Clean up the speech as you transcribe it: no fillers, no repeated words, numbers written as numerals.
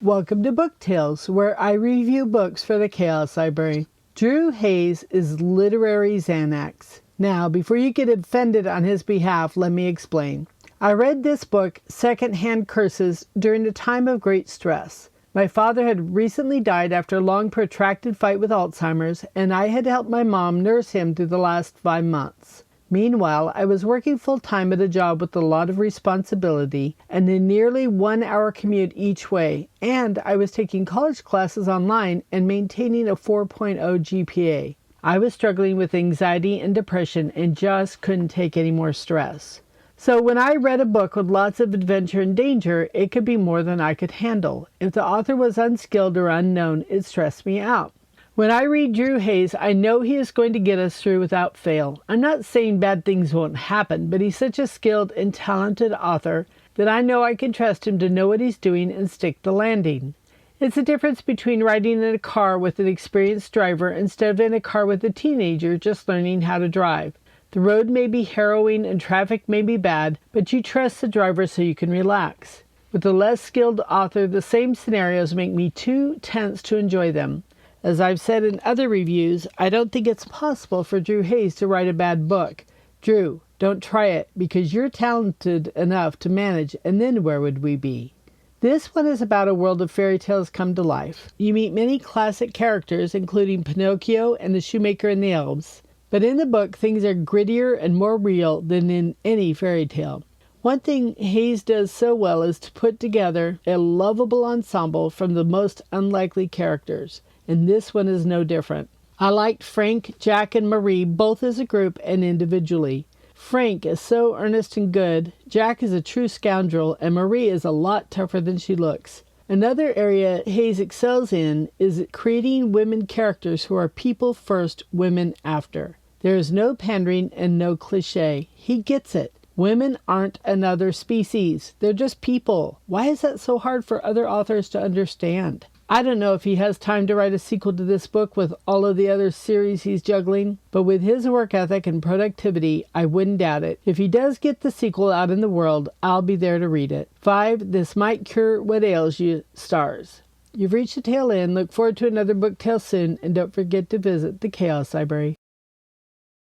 Welcome to BookTales, where I review books for the Chaos Library. Drew Hayes is literary Xanax. Now, before you get offended on his behalf, let me explain. I read this book, Secondhand Curses, during a time of great stress. My father had recently died after a long protracted fight with Alzheimer's, and I had helped my mom nurse him through the last 5 months. Meanwhile, I was working full-time at a job with a lot of responsibility and a nearly 1-hour commute each way, and I was taking college classes online and maintaining a 4.0 GPA. I was struggling with anxiety and depression and just couldn't take any more stress. So when I read a book with lots of adventure and danger, it could be more than I could handle. If the author was unskilled or unknown, it stressed me out. When I read Drew Hayes, I know he is going to get us through without fail. I'm not saying bad things won't happen, but he's such a skilled and talented author that I know I can trust him to know what he's doing and stick the landing. It's the difference between riding in a car with an experienced driver instead of in a car with a teenager just learning how to drive. The road may be harrowing and traffic may be bad, but you trust the driver so you can relax. With a less skilled author, the same scenarios make me too tense to enjoy them. As I've said in other reviews, I don't think it's possible for Drew Hayes to write a bad book. Drew, don't try it, because you're talented enough to manage, and then where would we be? This one is about a world of fairy tales come to life. You meet many classic characters, including Pinocchio and the shoemaker and the elves. But in the book, things are grittier and more real than in any fairy tale. One thing Hayes does so well is to put together a lovable ensemble from the most unlikely characters. And this one is no different. I liked Frank, Jack, and Marie both as a group and individually. Frank is so earnest and good, Jack is a true scoundrel, and Marie is a lot tougher than she looks. Another area Hayes excels in is creating women characters who are people first, women after. There is no pandering and no cliché. He gets it. Women aren't another species. They're just people. Why is that so hard for other authors to understand? I don't know if he has time to write a sequel to this book with all of the other series he's juggling, but with his work ethic and productivity, I wouldn't doubt it. If he does get the sequel out in the world, I'll be there to read it. 5 This-Might-Cure-What-Ails-Ya Stars. You've reached the tail end. Look forward to another book tale soon, and don't forget to visit the Chaos Library.